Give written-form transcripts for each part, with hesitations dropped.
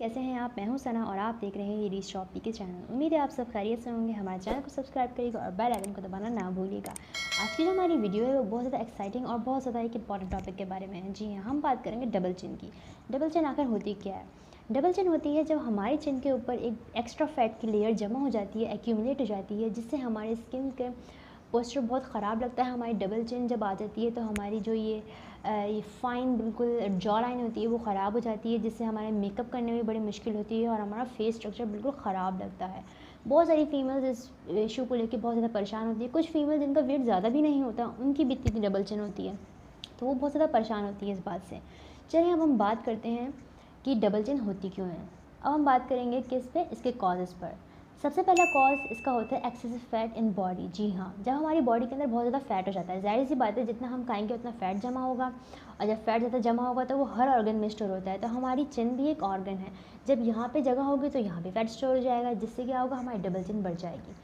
कैसे हैं आप? मैं हूं सना और आप देख रहे हैं हीरी शॉपी के चैनल। उम्मीद है आप सब खैरियत से होंगे। हमारे चैनल को सब्सक्राइब करिएगा और बेल आइकन को दबाना ना भूलिएगा। आज की जो हमारी वीडियो है वो बहुत ज़्यादा एक्साइटिंग और बहुत ज़्यादा एक इंपॉर्टेंट टॉपिक के बारे में है। जी हाँ, हम बात करेंगे डबल चिन की। डबल चिन आखिर होती क्या है? डबल चिन होती है जब हमारी चिन के ऊपर एक एक्स्ट्रा फैट की लेयर जमा हो जाती है, एक्यूमुलेट हो जाती है, जिससे हमारे स्किन के पोस्चर बहुत ख़राब लगता है। हमारी डबल चिन जब आ जाती है तो हमारी जो ये फाइन बिल्कुल जॉ लाइन होती है वो ख़राब हो जाती है, जिससे हमारे मेकअप करने में बड़ी मुश्किल होती है और हमारा फेस स्ट्रक्चर बिल्कुल ख़राब लगता है। बहुत सारी फीमेल्स इस इशू को लेकर बहुत ज़्यादा परेशान होती है। कुछ फीमेल जिनका वेट ज़्यादा भी नहीं होता उनकी भी इतनी डबल चिन होती है, तो वो बहुत ज़्यादा परेशान होती है इस बात से। चलिए अब हम बात करते हैं कि डबल चिन होती क्यों है। अब हम बात करेंगे किस पे, इसके कॉजेज़ पर। सबसे पहला कॉज इसका होता है एक्सेसिव फैट इन बॉडी। जी हाँ, जब हमारी बॉडी के अंदर बहुत ज़्यादा फैट हो जाता है, जाहिर सी बात है जितना हम खाएंगे उतना फैट जमा होगा, और जब फैट ज़्यादा जमा होगा तो वो हर ऑर्गन में स्टोर होता है। तो हमारी चिन भी एक ऑर्गन है, जब यहाँ पे जगह होगी तो यहाँ पे फैट स्टोर हो जाएगा, जिससे क्या होगा, हमारी डबल चिन बढ़ जाएगी।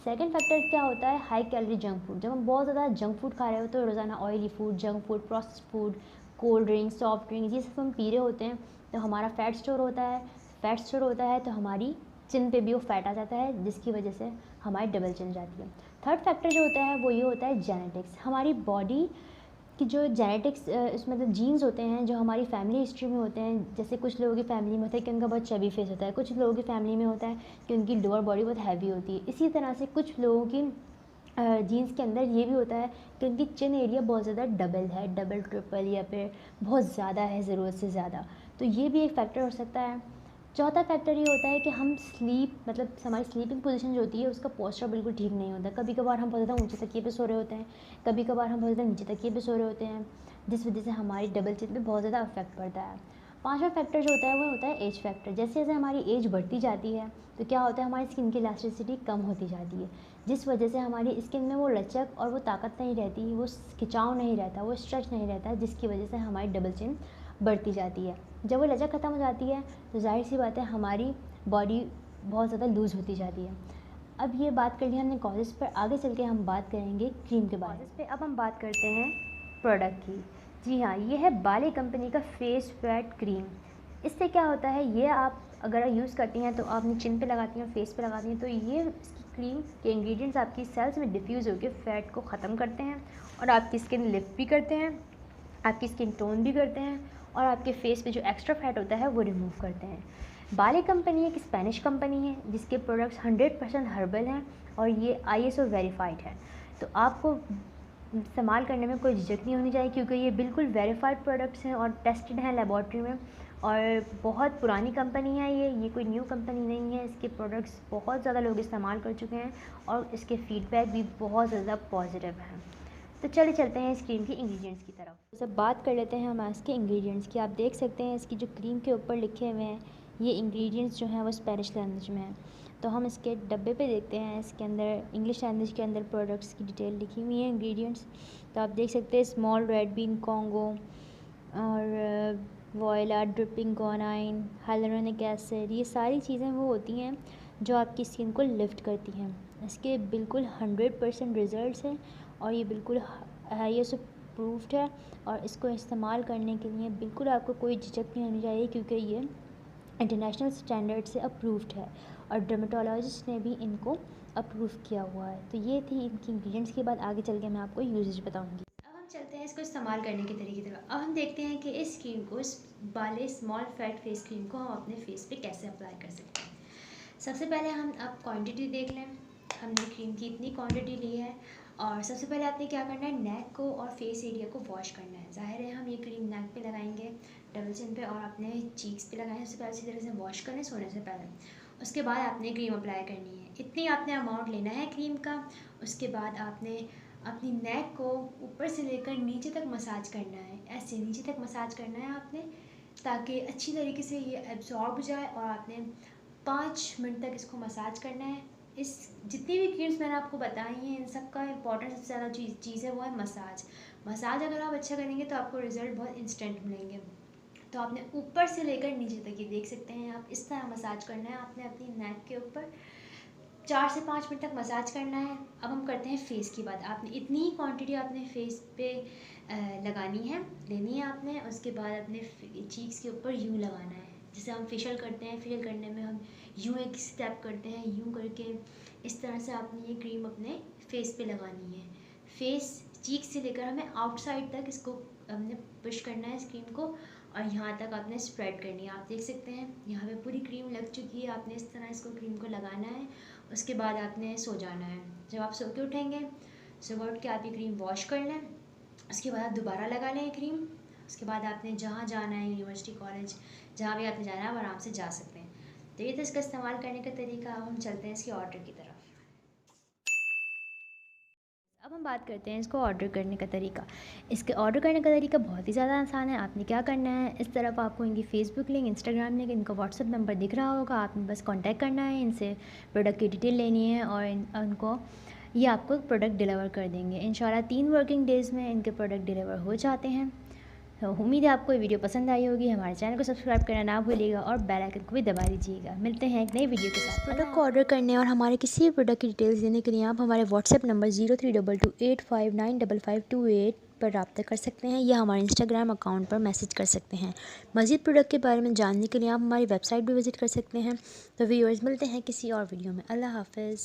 सेकंड फैक्टर क्या होता है, हाई कैलोरी जंक फूड। जब हम बहुत ज़्यादा जंक फूड खा रहे हो तो रोज़ाना oily food, junk food, processed food, cold drinks, soft drinks, ये सब हम पी रहे होते हैं, तो हमारा फैट स्टोर होता है। फैट स्टोर होता है तो हमारी चिन पे भी वो फैट आ जाता है, जिसकी वजह से हमारी डबल चिन जाती है। थर्ड फैक्टर जो होता है वो ये होता है जेनेटिक्स। हमारी बॉडी कि जो जेनेटिक्स इसमें मतलब जीन्स होते हैं जो हमारी फैमिली हिस्ट्री में होते हैं। जैसे कुछ लोगों की फैमिली में होता है कि उनका बहुत चबी फेस होता है, कुछ लोगों की फैमिली में होता है कि उनकी लोअर बॉडी बहुत हैवी होती है। इसी तरह से कुछ लोगों की जीन्स के अंदर ये भी होता है कि उनकी चिन एरिया बहुत ज़्यादा डबल है, डबल ट्रिपल या फिर बहुत ज़्यादा है, ज़रूरत से ज़्यादा। तो ये भी एक फैक्टर हो सकता है। चौथा फैक्टर ये होता है कि हम स्लीप मतलब हमारी स्लीपिंग पोजीशन जो होती है उसका पोस्चर बिल्कुल ठीक नहीं होता। कभी कभार हम बहुत ज़्यादा ऊंचे तकिए पे सो रहे होते हैं, कभी कभार हम बहुत ज़्यादा नीचे तकिए पे सो रहे होते हैं, जिस वजह से हमारी डबल चिन पे बहुत ज़्यादा इफेक्ट पड़ता है। पांचवा फैक्टर जो होता है वो होता है एज फैक्टर। जैसे जैसे हमारी एज बढ़ती जाती है तो क्या होता है, हमारी स्किन की इलास्टिसिटी कम होती जाती है, जिस वजह से हमारी स्किन में वो लचक और वो ताकत नहीं रहती, वो खिंचाव नहीं रहता, वो स्ट्रेच नहीं रहता, जिसकी वजह से हमारी डबल चिन बढ़ती जाती है। जब वो लचक ख़त्म हो जाती है तो जाहिर सी बात है हमारी बॉडी बहुत ज़्यादा लूज़ होती जाती है। अब ये बात कर ली हमने कॉजेज़ पर, आगे चल के हम बात करेंगे क्रीम के बारे में। अब हम बात करते हैं प्रोडक्ट की। जी हाँ, ये है बाले कंपनी का फेस फैट क्रीम। इससे क्या होता है, ये आप अगर यूज़ करती हैं तो आप अपनी चिन पे लगाती हैं, फेस पे लगाती हैं, तो ये इसकी क्रीम के इंग्रेडिएंट्स आपकी सेल्स में डिफ्यूज़ होकर फैट को ख़त्म करते हैं और आपकी स्किन लिफ्ट भी करते हैं, आपकी स्किन टोन भी करते हैं और आपके फेस पे जो एक्स्ट्रा फैट होता है वो रिमूव करते हैं। बाले कंपनी एक स्पेनिश कंपनी है जिसके प्रोडक्ट्स 100% हर्बल हैं और ये ISO वेरीफाइड है। तो आपको इस्तेमाल करने में कोई झिझक नहीं होनी चाहिए, क्योंकि ये बिल्कुल वेरीफाइड प्रोडक्ट्स हैं और टेस्टेड हैं लेबॉर्ट्री में, और बहुत पुरानी कंपनी है ये कोई न्यू कंपनी नहीं है। इसके प्रोडक्ट्स बहुत ज़्यादा लोग इस्तेमाल कर चुके हैं और इसके फीडबैक भी बहुत ज़्यादा पॉजिटिव हैं। तो चलिए चलते हैं इस क्रीम के इंग्रेडिएंट्स की तरफ। सब बात कर लेते हैं हम इसके इंग्रेडिएंट्स की। आप देख सकते हैं इसकी जो क्रीम के ऊपर लिखे हुए हैं ये इंग्रेडिएंट्स जो हैं वो स्पेनिश लैंग्वेज में हैं। तो हम इसके डब्बे पे देखते हैं, इसके अंदर इंग्लिश लैंग्वेज के अंदर प्रोडक्ट्स की डिटेल लिखी हुई है, इंग्रेडिएंट्स। तो आप देख सकते हैं स्मॉल रेड बीन कॉन्गो और voila, dripping guanine, hyaluronic acid, ये सारी चीज़ें वो होती हैं जो आपकी स्किन को लिफ्ट करती हैं। इसके बिल्कुल 100% रिजल्ट्स हैं और ये बिल्कुल ISO प्रूफ्ड है, और इसको इस्तेमाल करने के लिए बिल्कुल आपको कोई झिझक नहीं होनी चाहिए, क्योंकि ये इंटरनेशनल स्टैंडर्ड से अप्रूव्ड है और डर्मेटोलॉजिस्ट ने भी इनको अप्रूव किया हुआ है। तो ये थी इनकी इंग्रेडिएंट्स की बात। आगे चल के मैं आपको यूजेज बताऊँगी। अब हम चलते हैं इसको इस्तेमाल करने के तरीके की तरफ। अब हम देखते हैं कि इस क्रीम को, इस बाले स्मॉल फैट फेस क्रीम को हम अपने फेस पे कैसे अप्लाई कर सकते हैं। सबसे पहले हम अब क्वांटिटी देख लें। हमने क्रीम की इतनी क्वांटिटी ली है और सबसे पहले आपने क्या करना है, नेक को और फेस एरिया को वॉश करना है। ज़ाहिर है हम ये क्रीम नेक पे लगाएंगे, डबल चिन पे और अपने चीक्स पे लगाएं। सबसे पहले अच्छी तरह से वॉश करें सोने से पहले, उसके बाद आपने क्रीम अप्लाई करनी है। इतनी आपने अमाउंट लेना है क्रीम का। उसके बाद आपने अपनी नेक को ऊपर से लेकर नीचे तक मसाज करना है, ऐसे नीचे तक मसाज करना है आपने, ताकि अच्छी तरीके से ये एब्जॉर्ब हो जाए। और आपने 5 मिनट तक इसको मसाज करना है। इस जितनी भी क्रीम्स मैंने आपको बताई हैं इन सब का इंपॉर्टेंट सबसे ज़्यादा चीज़ है वो है मसाज। मसाज अगर आप अच्छा करेंगे तो आपको रिज़ल्ट बहुत इंस्टेंट मिलेंगे। तो आपने ऊपर से लेकर नीचे तक, ये देख सकते हैं आप, इस तरह मसाज करना है आपने अपनी नेक के ऊपर। 4 से 5 मिनट तक मसाज करना है। अब हम करते हैं फेस की बात। आपने इतनी ही क्वांटिटी अपने फेस पे लगानी है, लेनी है आपने। उसके बाद अपने चीक्स के ऊपर यूँ लगाना है, जैसे हम फेशियल करते हैं, फेशियल करने में हम यूँ एक स्टेप करते हैं, यूँ करके इस तरह से आपने ये क्रीम अपने फेस पे लगानी है। फेस चीक से लेकर हमें आउटसाइड तक इसको हमने पुश करना है इस क्रीम को, और यहाँ तक आपने स्प्रेड करनी है। आप देख सकते हैं यहाँ पे पूरी क्रीम लग चुकी है। आपने इस तरह इसको क्रीम को लगाना है। उसके बाद आपने सो जाना है। जब आप सो के उठेंगे, सुबह उठ के आप ये क्रीम वॉश कर लें। उसके बाद आप दोबारा लगा लें क्रीम। उसके बाद आपने जहाँ जाना है, यूनिवर्सिटी, कॉलेज, जहाँ भी आपने जाना है, आप आराम से जा सकते हैं। तो ये तो इसका इस्तेमाल करने का तरीका। अब हम चलते हैं इसके ऑर्डर की तरफ। अब हम बात करते हैं इसको ऑर्डर करने का तरीका। इसके ऑर्डर करने का तरीका बहुत ही ज़्यादा आसान है। आपने क्या करना है, इस तरफ आपको इनकी फ़ेसबुक लिंक, इंस्टाग्राम लिंक, इनका व्हाट्सअप नंबर दिख रहा होगा। आपने बस कांटेक्ट करना है, इनसे प्रोडक्ट की डिटेल लेनी है और उनको ये आपको प्रोडक्ट डिलीवर कर देंगे। इंशाल्लाह 3 वर्किंग डेज़ में इनके प्रोडक्ट डिलीवर हो जाते हैं। तो उम्मीद है आपको ये वीडियो पसंद आई होगी। हमारे चैनल को सब्सक्राइब करना ना भूलिएगा और बेल आइकन को भी दबा दीजिएगा। मिलते हैं एक नई वीडियो के साथ। प्रोडक्ट को ऑर्डर करने और हमारे किसी भी प्रोडक्ट की डिटेल्स देने के लिए आप हमारे व्हाट्सएप नंबर 032285955528 पर रब्ता कर सकते हैं, या हमारे इंस्टाग्राम अकाउंट पर मैसेज कर सकते हैं। मज़ीद प्रोडक्ट के बारे में जानने के लिए आप हमारी वेबसाइट भी विज़िट कर सकते हैं। तो व्यूअर्स, मिलते हैं किसी और वीडियो में। अल्लाह हाफ़िज़।